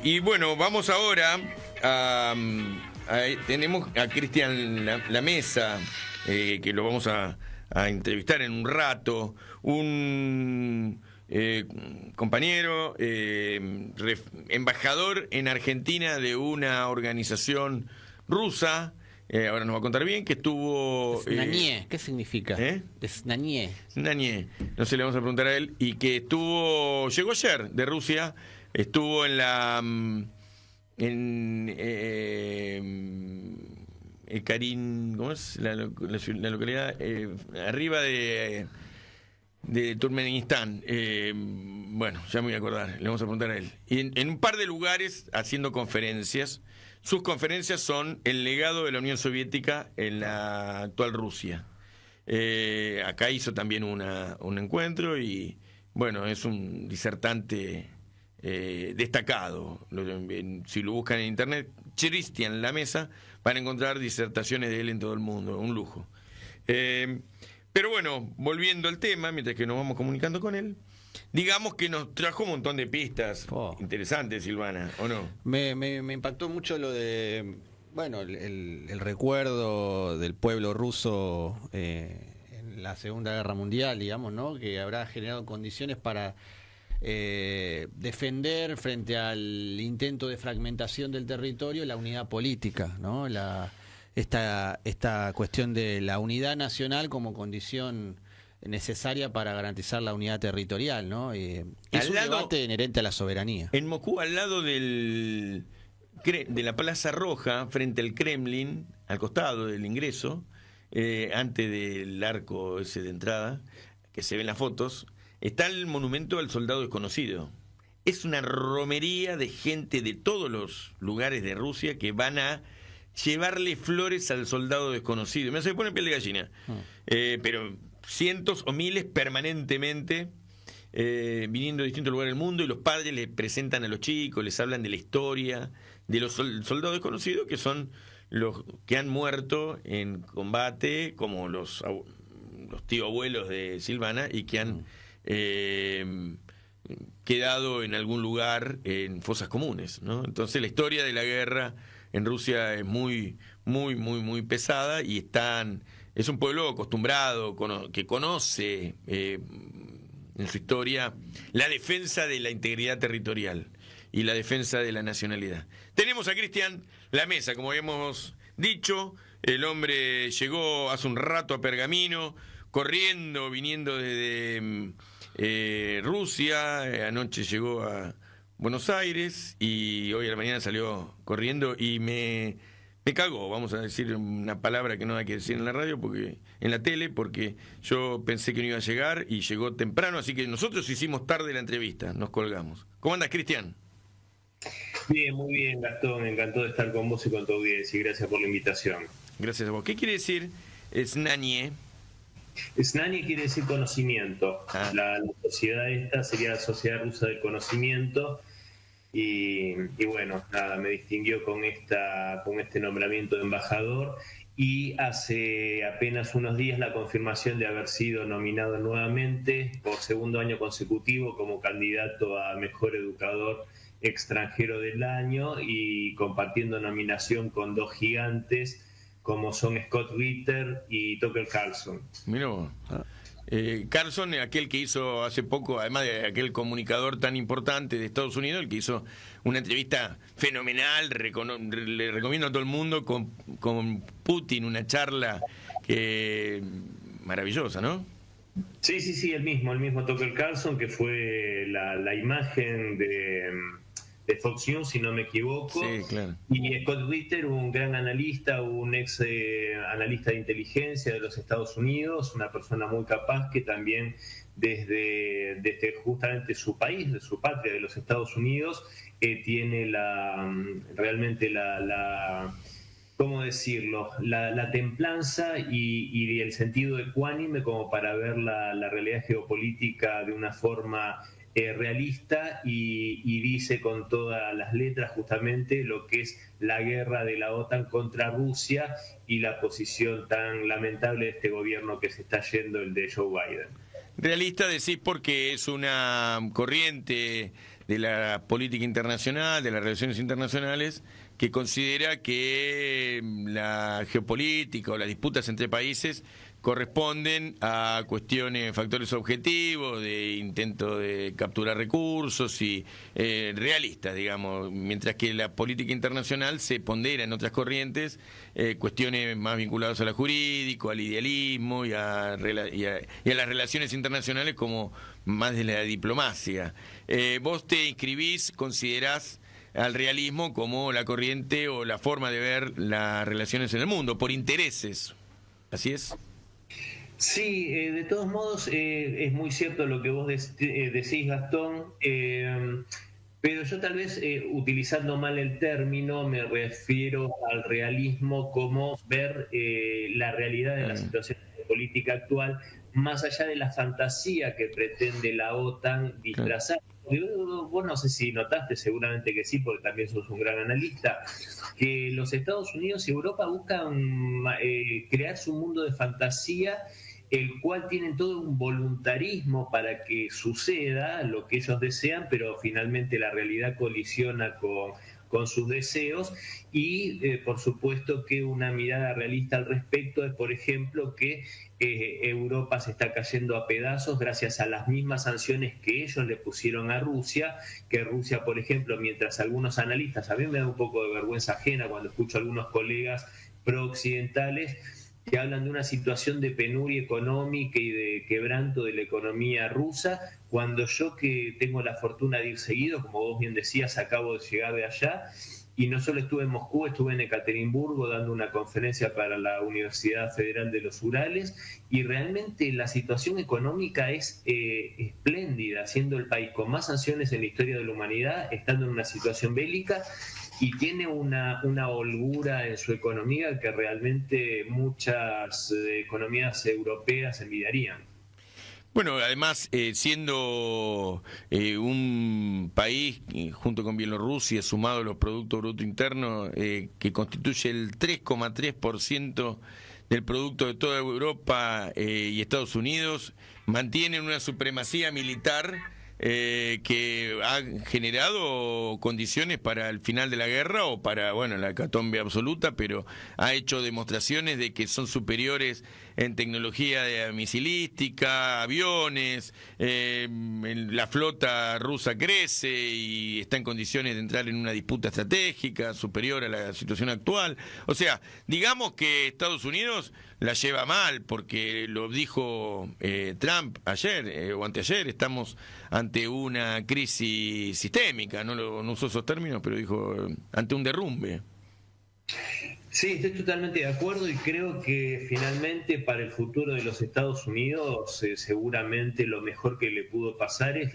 Y bueno, vamos ahora tenemos a Cristian La Mesa, que lo vamos a entrevistar en un rato, un compañero, embajador en Argentina de una organización rusa. Ahora nos va a contar bien que estuvo... Snanie, ¿qué significa? Snanie. Snanie, no sé, le vamos a preguntar a él. Y que llegó ayer de Rusia, estuvo en la... Karin, ¿cómo es? La localidad arriba de Turkmenistán. Bueno, ya me voy a acordar, le vamos a preguntar a él. Y en un par de lugares haciendo conferencias. Sus conferencias son el legado de la Unión Soviética en la actual Rusia. Acá hizo también un encuentro y, bueno, es un disertante destacado. Si lo buscan en internet, Cristian La Mesa, van a encontrar disertaciones de él en todo el mundo. Un lujo. Pero bueno, volviendo al tema, mientras que nos vamos comunicando con él, digamos que nos trajo un montón de pistas interesantes, Silvana, ¿o no? Me impactó mucho lo de, bueno, el recuerdo del pueblo ruso en la Segunda Guerra Mundial, digamos, ¿no? Que habrá generado condiciones para defender frente al intento de fragmentación del territorio la unidad política, ¿no? Esta cuestión de la unidad nacional como condición necesaria para garantizar la unidad territorial, ¿no? Es un debate inherente a la soberanía. En Moscú, al lado de la Plaza Roja, frente al Kremlin, al costado del ingreso, antes del arco ese de entrada, que se ven las fotos, está el monumento al soldado desconocido. Es una romería de gente de todos los lugares de Rusia que van a llevarle flores al soldado desconocido. Me hace poner piel de gallina. Pero cientos o miles permanentemente viniendo de distintos lugares del mundo, y los padres les presentan a los chicos, les hablan de la historia de los soldados desconocidos, que son los que han muerto en combate, como los tíos abuelos de Silvana, y que han quedado en algún lugar en fosas comunes, ¿no? Entonces la historia de la guerra en Rusia es muy pesada, y es un pueblo acostumbrado, que conoce en su historia la defensa de la integridad territorial y la defensa de la nacionalidad. Tenemos a Cristian La Mesa, como habíamos dicho. El hombre llegó hace un rato a Pergamino, corriendo, viniendo desde Rusia. Anoche llegó a Buenos Aires y hoy a la mañana salió corriendo y me cagó, vamos a decir una palabra que no hay que decir en la radio, en la tele, porque yo pensé que no iba a llegar y llegó temprano, así que nosotros hicimos tarde la entrevista, nos colgamos. ¿Cómo andas, Cristian? Bien, muy bien, Gastón, me encantó de estar con vos y con tu audiencia, y gracias por la invitación. Gracias a vos. ¿Qué quiere decir Snanie? Snanie quiere decir conocimiento. La sociedad esta sería la Sociedad Rusa del Conocimiento. Y bueno, nada, me distinguió con este nombramiento de embajador, y hace apenas unos días la confirmación de haber sido nominado nuevamente por segundo año consecutivo como candidato a Mejor Educador Extranjero del Año, y compartiendo nominación con dos gigantes como son Scott Ritter y Tucker Carlson. Mirá vos. Carlson, aquel que hizo hace poco, además de aquel comunicador tan importante de Estados Unidos, el que hizo una entrevista fenomenal, le recomiendo a todo el mundo, con Putin, una charla maravillosa, ¿no? Sí, el mismo Tucker Carlson, que fue la imagen de Fox News, si no me equivoco. Sí, claro. Y Scott Ritter, un gran analista, un ex analista de inteligencia de los Estados Unidos, una persona muy capaz, que también desde justamente su país, de su patria, de los Estados Unidos, tiene realmente ¿cómo decirlo? La templanza y el sentido ecuánime como para ver la realidad geopolítica de una forma realista, y dice con todas las letras justamente lo que es la guerra de la OTAN contra Rusia y la posición tan lamentable de este gobierno que se está yendo, el de Joe Biden. Realista decís porque es una corriente de la política internacional, de las relaciones internacionales, que considera que la geopolítica o las disputas entre países corresponden a cuestiones, factores objetivos, de intento de capturar recursos y realistas, digamos, mientras que la política internacional se pondera en otras corrientes cuestiones más vinculadas a lo jurídico, al idealismo y a las relaciones internacionales como más de la diplomacia. Vos te inscribís, considerás al realismo como la corriente o la forma de ver las relaciones en el mundo, por intereses, ¿así es? Sí, de todos modos es muy cierto lo que vos decís, Gastón, pero yo tal vez utilizando mal el término me refiero al realismo como ver la realidad de la situación política actual más allá de la fantasía que pretende la OTAN disfrazar. Vos no sé si notaste, seguramente que sí, porque también sos un gran analista, que los Estados Unidos y Europa buscan crear su mundo de fantasía, el cual tienen todo un voluntarismo para que suceda lo que ellos desean, pero finalmente la realidad colisiona con sus deseos. Y por supuesto que una mirada realista al respecto es, por ejemplo, que Europa se está cayendo a pedazos gracias a las mismas sanciones que ellos le pusieron a Rusia, que Rusia, por ejemplo, mientras algunos analistas, a mí me da un poco de vergüenza ajena cuando escucho a algunos colegas pro-occidentales que hablan de una situación de penuria económica y de quebranto de la economía rusa, cuando yo, que tengo la fortuna de ir seguido, como vos bien decías, acabo de llegar de allá, y no solo estuve en Moscú, estuve en Ekaterimburgo dando una conferencia para la Universidad Federal de los Urales, y realmente la situación económica es espléndida, siendo el país con más sanciones en la historia de la humanidad, estando en una situación bélica, y tiene una holgura en su economía que realmente muchas economías europeas envidiarían. Bueno, además, siendo un país, junto con Bielorrusia, sumado a los Productos Brutos Internos, que constituye el 3,3% del producto de toda Europa y Estados Unidos, mantienen una supremacía militar que ha generado condiciones para el final de la guerra o para, bueno, la hecatombe absoluta, pero ha hecho demostraciones de que son superiores en tecnología de misilística, aviones, la flota rusa crece y está en condiciones de entrar en una disputa estratégica superior a la situación actual. O sea, digamos que Estados Unidos la lleva mal, porque lo dijo Trump ayer o anteayer, estamos ante una crisis sistémica, no usó esos términos, pero dijo ante un derrumbe. Sí, estoy totalmente de acuerdo y creo que finalmente para el futuro de los Estados Unidos seguramente lo mejor que le pudo pasar es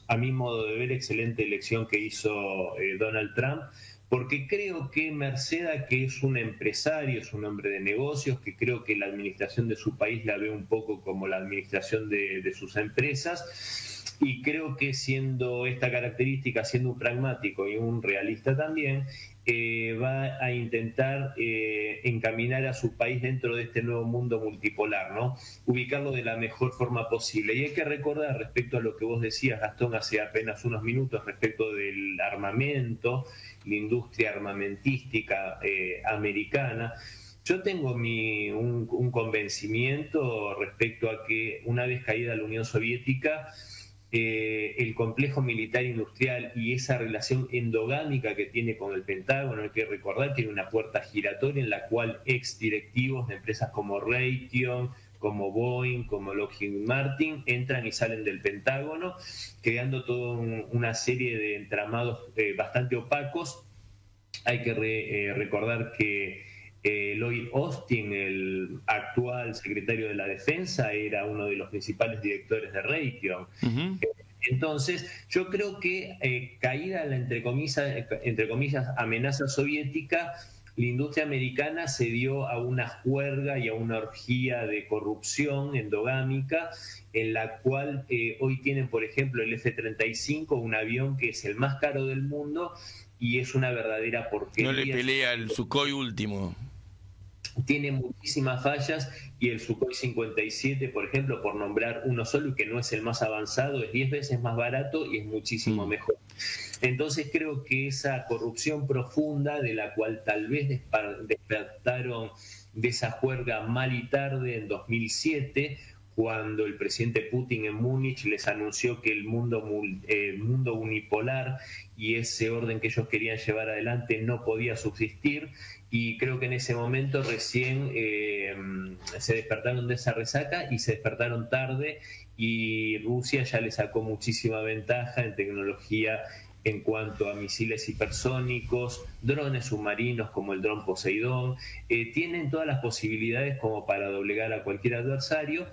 a mi modo de ver, excelente elección que hizo Donald Trump, porque creo que merced a que es un empresario, es un hombre de negocios, que creo que la administración de su país la ve un poco como la administración de sus empresas, y creo que siendo esta característica, siendo un pragmático y un realista también, va a intentar encaminar a su país dentro de este nuevo mundo multipolar, ¿no? Ubicarlo de la mejor forma posible. Y hay que recordar, respecto a lo que vos decías, Gastón, hace apenas unos minutos, respecto del armamento, la industria armamentística americana, yo tengo un convencimiento respecto a que una vez caída la Unión Soviética, el complejo militar industrial y esa relación endogámica que tiene con el Pentágono, hay que recordar, tiene una puerta giratoria en la cual ex directivos de empresas como Raytheon, como Boeing, como Lockheed Martin, entran y salen del Pentágono, creando toda una serie de entramados bastante opacos. Hay que recordar que Lloyd Austin, el actual secretario de la Defensa, era uno de los principales directores de Raytheon. Uh-huh. Entonces, yo creo que caída la, entre comillas, amenaza soviética, la industria americana se dio a una juerga y a una orgía de corrupción endogámica, en la cual hoy tienen, por ejemplo, el F-35, un avión que es el más caro del mundo y es una verdadera porquería. No le pelea al Sukhoi último. tiene muchísimas fallas, y el Sukhoi 57, por ejemplo, por nombrar uno solo, y que no es el más avanzado, es 10 veces más barato y es muchísimo mejor. Entonces creo que esa corrupción profunda, de la cual tal vez despertaron de esa juerga mal y tarde en 2007, cuando el presidente Putin en Múnich les anunció que el mundo unipolar y ese orden que ellos querían llevar adelante no podía subsistir, y creo que en ese momento recién se despertaron de esa resaca, y se despertaron tarde, y Rusia ya le sacó muchísima ventaja en tecnología en cuanto a misiles hipersónicos, drones submarinos como el dron Poseidón. Tienen todas las posibilidades como para doblegar a cualquier adversario.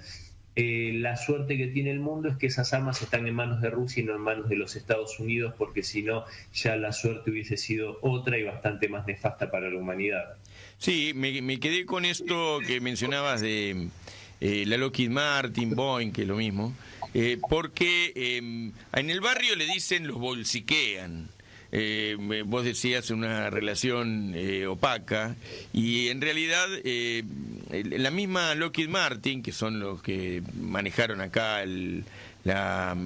La suerte que tiene el mundo es que esas armas están en manos de Rusia y no en manos de los Estados Unidos, porque si no, ya la suerte hubiese sido otra y bastante más nefasta para la humanidad. Sí, me quedé con esto que mencionabas de la Lockheed Martin, Boeing, que es lo mismo, porque en el barrio le dicen los bolsiquean. Vos decías una relación opaca, y en realidad la misma Lockheed Martin, que son los que manejaron acá la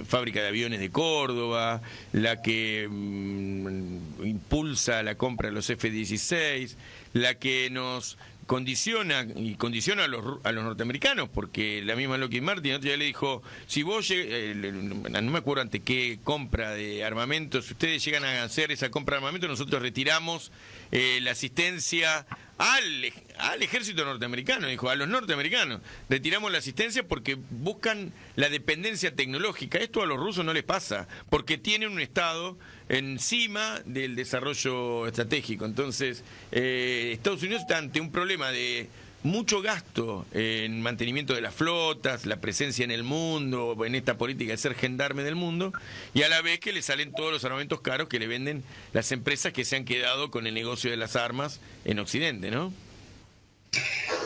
fábrica de aviones de Córdoba, la que impulsa la compra de los F-16, la que nos condiciona a los norteamericanos, porque la misma Lockheed Martin otro día le dijo: si vos no me acuerdo ante qué compra de armamento, si ustedes llegan a hacer esa compra de armamento, nosotros retiramos la asistencia al ejército norteamericano. Dijo: a los norteamericanos retiramos la asistencia porque buscan la dependencia tecnológica. Esto a los rusos no les pasa, porque tienen un Estado encima del desarrollo estratégico. Entonces, Estados Unidos está ante un problema de mucho gasto en mantenimiento de las flotas, la presencia en el mundo, en esta política de ser gendarme del mundo, y a la vez que le salen todos los armamentos caros que le venden las empresas que se han quedado con el negocio de las armas en Occidente, ¿no?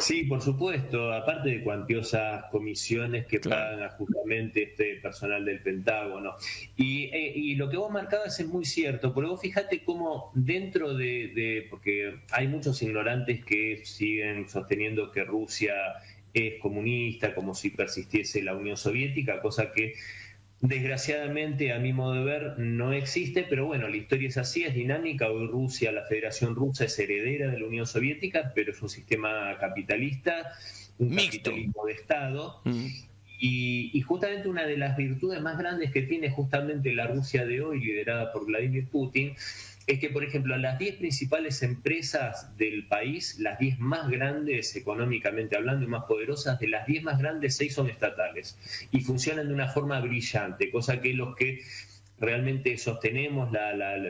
Sí, por supuesto, aparte de cuantiosas comisiones que pagan justamente este personal del Pentágono. Y lo que vos marcabas es muy cierto, porque vos fíjate cómo dentro porque hay muchos ignorantes que siguen sosteniendo que Rusia es comunista, como si persistiese la Unión Soviética, cosa que desgraciadamente, a mi modo de ver, no existe, pero bueno, la historia es así, es dinámica. Hoy Rusia, la Federación Rusa, es heredera de la Unión Soviética, pero es un sistema capitalista, un mixto, capitalismo de Estado. Y justamente una de las virtudes más grandes que tiene justamente la Rusia de hoy, liderada por Vladimir Putin, es que, por ejemplo, las 10 principales empresas del país, las 10 más grandes económicamente hablando y más poderosas, de las 10 más grandes, 6 son estatales y funcionan de una forma brillante, cosa que los que realmente sostenemos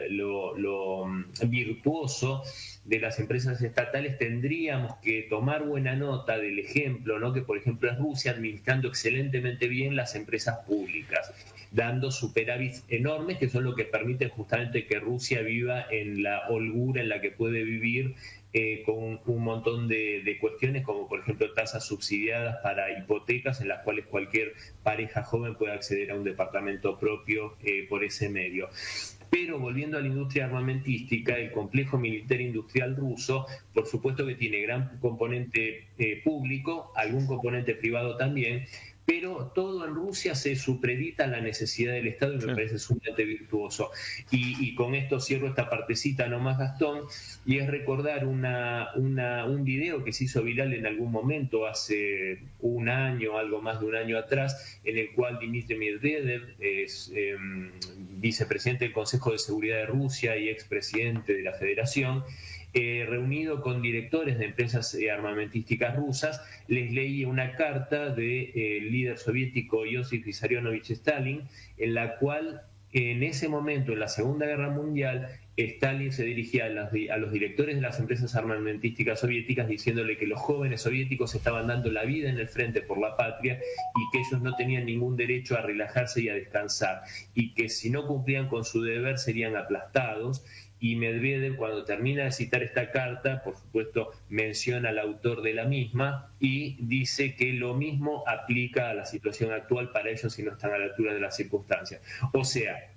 lo virtuoso de las empresas estatales tendríamos que tomar buena nota del ejemplo, ¿no? Que por ejemplo es Rusia administrando excelentemente bien las empresas públicas, dando superávits enormes que son lo que permiten justamente que Rusia viva en la holgura en la que puede vivir, con un montón de cuestiones, como por ejemplo tasas subsidiadas para hipotecas, en las cuales cualquier pareja joven puede acceder a un departamento propio por ese medio. Pero volviendo a la industria armamentística, el complejo militar industrial ruso, por supuesto que tiene gran componente público, algún componente privado también, pero todo en Rusia se supedita a la necesidad del Estado y me parece sumamente virtuoso. Y con esto cierro esta partecita nomás, Gastón, y es recordar un video que se hizo viral en algún momento, hace un año, algo más de un año atrás, en el cual Dmitry Medvedev, es vicepresidente del Consejo de Seguridad de Rusia y expresidente de la Federación, reunido con directores de empresas armamentísticas rusas, les leí una carta del líder soviético Josip Vissarionovich Stalin, en la cual en ese momento, en la Segunda Guerra Mundial, Stalin se dirigía a los directores de las empresas armamentísticas soviéticas diciéndole que los jóvenes soviéticos estaban dando la vida en el frente por la patria y que ellos no tenían ningún derecho a relajarse y a descansar, y que si no cumplían con su deber serían aplastados. Y Medvedev, cuando termina de citar esta carta, por supuesto menciona al autor de la misma y dice que lo mismo aplica a la situación actual para ellos si no están a la altura de las circunstancias. O sea,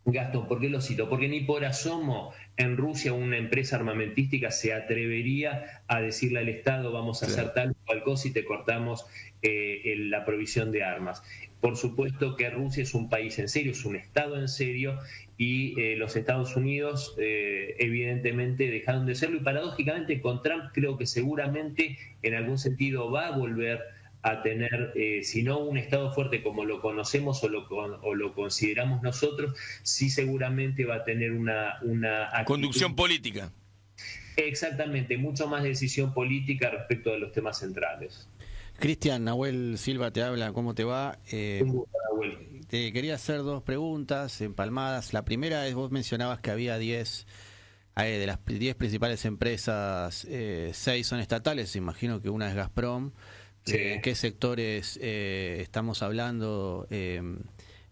Gastón, ¿por qué lo cito? Porque ni por asomo en Rusia una empresa armamentística se atrevería a decirle al Estado vamos a hacer tal o cual cosa y te cortamos la provisión de armas. Por supuesto que Rusia es un país en serio, es un Estado en serio, y los Estados Unidos evidentemente dejaron de serlo, y paradójicamente con Trump creo que seguramente en algún sentido va a volver a tener, si no un Estado fuerte como lo conocemos o lo consideramos nosotros, sí seguramente va a tener una actitud, conducción política. Exactamente, mucho más decisión política respecto de los temas centrales. Cristian, Nahuel Silva te habla, ¿cómo te va? Un gusto, Nahuel. Te quería hacer dos preguntas empalmadas. La primera es, vos mencionabas que había 10, de las 10 principales empresas, 6 son estatales, imagino que una es Gazprom. Sí. ¿Qué sectores estamos hablando de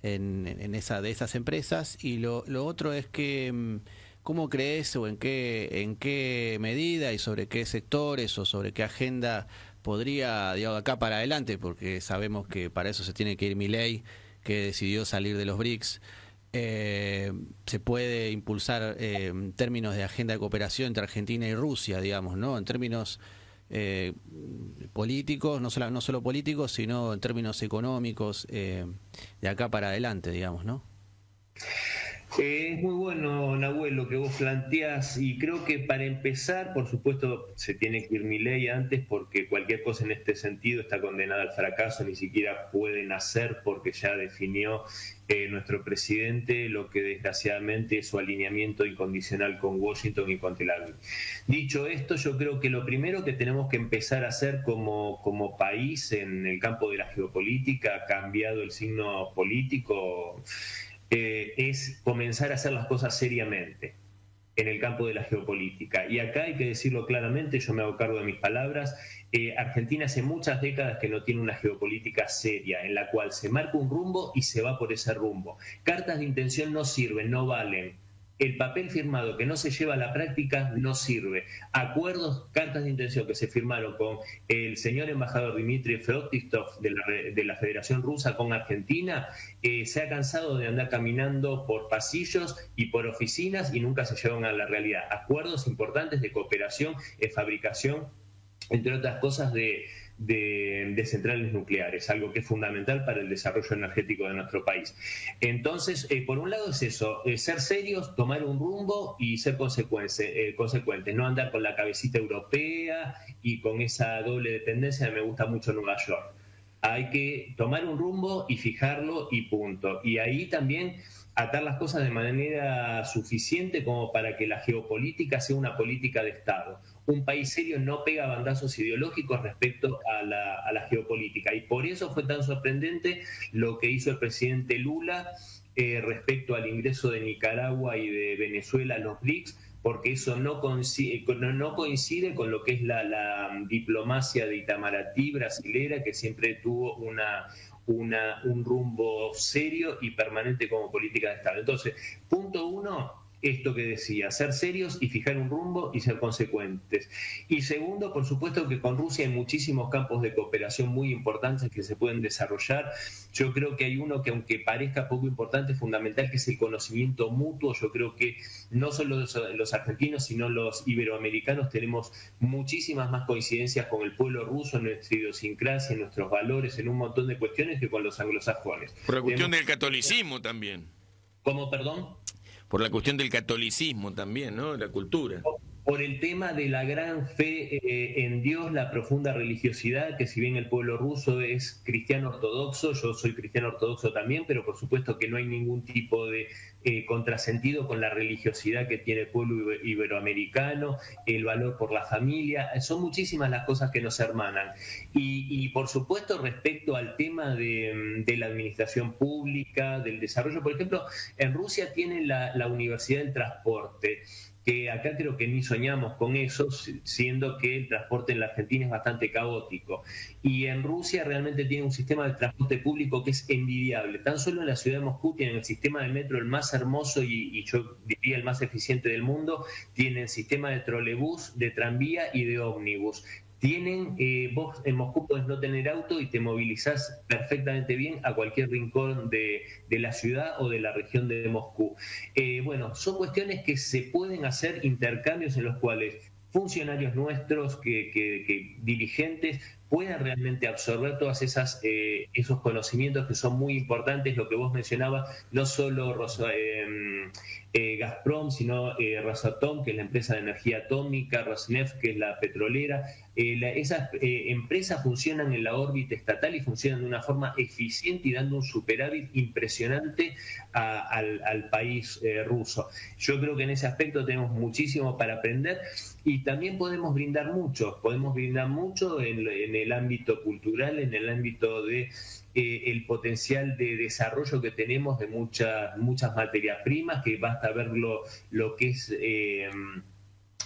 esas empresas? Y lo otro es que, ¿cómo crees o en qué medida y sobre qué sectores o sobre qué agenda podría, digamos, acá para adelante, porque sabemos que para eso se tiene que ir Milei, que decidió salir de los BRICS, se puede impulsar en términos de agenda de cooperación entre Argentina y Rusia, digamos, ¿no? En términos políticos, no solo políticos, sino en términos económicos, de acá para adelante, digamos, ¿no? Es muy bueno, Nahuel, lo que vos planteás, y creo que para empezar, por supuesto, se tiene que ir Milei antes, porque cualquier cosa en este sentido está condenada al fracaso, ni siquiera pueden hacer porque ya definió nuestro presidente lo que desgraciadamente es su alineamiento incondicional con Washington y con Tel Aviv. Dicho esto, yo creo que lo primero que tenemos que empezar a hacer como país en el campo de la geopolítica, ha cambiado el signo político, es comenzar a hacer las cosas seriamente en el campo de la geopolítica. Y acá hay que decirlo claramente, yo me hago cargo de mis palabras, Argentina hace muchas décadas que no tiene una geopolítica seria, en la cual se marca un rumbo y se va por ese rumbo. Cartas de intención no sirven, no valen. El papel firmado que no se lleva a la práctica no sirve. Acuerdos, cartas de intención que se firmaron con el señor embajador Dmitry Feoktistov de la Federación Rusa con Argentina, se ha cansado de andar caminando por pasillos y por oficinas y nunca se llevan a la realidad. Acuerdos importantes de cooperación, fabricación, entre otras cosas, de centrales nucleares, algo que es fundamental para el desarrollo energético de nuestro país. Entonces, por un lado es eso, ser serios, tomar un rumbo y ser consecuentes, no andar con la cabecita europea y con esa doble dependencia que me gusta mucho Nueva York. Hay que tomar un rumbo y fijarlo y punto. Y ahí también atar las cosas de manera suficiente como para que la geopolítica sea una política de Estado. Un país serio no pega bandazos ideológicos respecto a la geopolítica. Y por eso fue tan sorprendente lo que hizo el presidente Lula respecto al ingreso de Nicaragua y de Venezuela a los BRICS, porque eso no coincide con lo que es la diplomacia de Itamaraty brasilera, que siempre tuvo un rumbo serio y permanente como política de Estado. Entonces, punto uno, esto que decía, ser serios y fijar un rumbo y ser consecuentes. Y segundo, por supuesto que con Rusia hay muchísimos campos de cooperación muy importantes que se pueden desarrollar. Yo creo que hay uno que, aunque parezca poco importante, es fundamental, que es el conocimiento mutuo. Yo creo que no solo los argentinos, sino los iberoamericanos tenemos muchísimas más coincidencias con el pueblo ruso en nuestra idiosincrasia, en nuestros valores, en un montón de cuestiones que con los anglosajones. Por la cuestión del catolicismo también. ¿Cómo, perdón? Por la cuestión del catolicismo también, ¿no? La cultura. Por el tema de la gran fe en Dios, la profunda religiosidad, que si bien el pueblo ruso es cristiano ortodoxo, yo soy cristiano ortodoxo también, pero por supuesto que no hay ningún tipo de contrasentido con la religiosidad que tiene el pueblo iberoamericano, el valor por la familia, son muchísimas las cosas que nos hermanan. Y por supuesto respecto al tema de la administración pública, del desarrollo, por ejemplo, en Rusia tienen la Universidad del Transporte, que acá creo que ni soñamos con eso, siendo que el transporte en la Argentina es bastante caótico. Y en Rusia realmente tiene un sistema de transporte público que es envidiable. Tan solo en la ciudad de Moscú tienen el sistema de metro el más hermoso y yo diría el más eficiente del mundo. Tienen sistema de trolebús, de tranvía y de ómnibus. vos en Moscú podés no tener auto y te movilizás perfectamente bien a cualquier rincón de la ciudad o de la región de Moscú. Bueno, son cuestiones que se pueden hacer, intercambios en los cuales funcionarios nuestros, que dirigentes, puedan realmente absorber todas esos conocimientos que son muy importantes, lo que vos mencionabas, no solo Gazprom, sino Rosatom, que es la empresa de energía atómica, Rosneft, que es la petrolera. Esas empresas funcionan en la órbita estatal y funcionan de una forma eficiente y dando un superávit impresionante al país ruso. Yo creo que en ese aspecto tenemos muchísimo para aprender y también podemos brindar mucho en el ámbito cultural, en el ámbito de el potencial de desarrollo que tenemos de muchas materias primas, que basta ver lo que es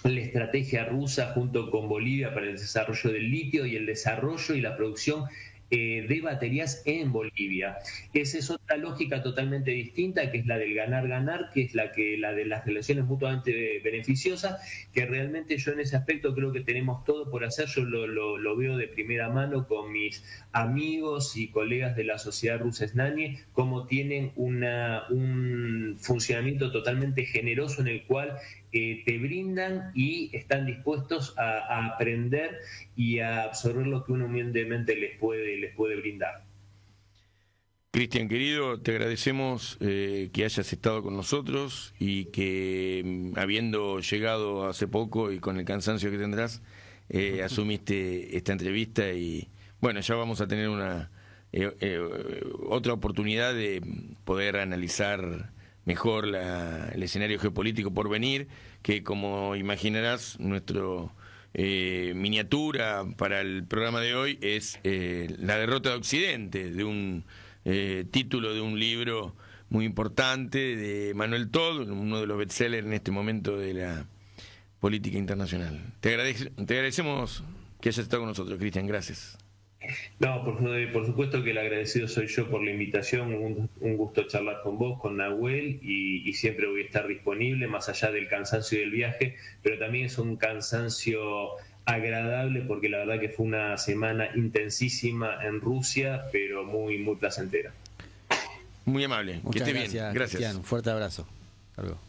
la estrategia rusa junto con Bolivia para el desarrollo del litio y el desarrollo y la producción de baterías en Bolivia. Esa es otra lógica totalmente distinta, que es la del ganar-ganar, que es la de las relaciones mutuamente beneficiosas, que realmente yo en ese aspecto creo que tenemos todo por hacer. Yo lo veo de primera mano con mis amigos y colegas de la sociedad rusa Snanie, cómo tienen un funcionamiento totalmente generoso en el cual te brindan y están dispuestos a aprender y a absorber lo que uno humildemente les puede brindar. Cristian, querido, te agradecemos que hayas estado con nosotros y que, habiendo llegado hace poco y con el cansancio que tendrás, asumiste esta entrevista y, bueno, ya vamos a tener otra oportunidad de poder analizar mejor el escenario geopolítico por venir, que, como imaginarás, nuestro miniatura para el programa de hoy es la derrota de Occidente, de un título de un libro muy importante de Manuel Todd, uno de los bestsellers en este momento de la política internacional. Te agradecemos que hayas estado con nosotros, Cristian, gracias. No, por supuesto que el agradecido soy yo por la invitación, un gusto charlar con vos, con Nahuel, y siempre voy a estar disponible, más allá del cansancio del viaje, pero también es un cansancio agradable porque la verdad que fue una semana intensísima en Rusia, pero muy, muy placentera. Muy amable, Muchas que esté gracias, bien. Gracias. Cristian, un fuerte abrazo. Hasta luego.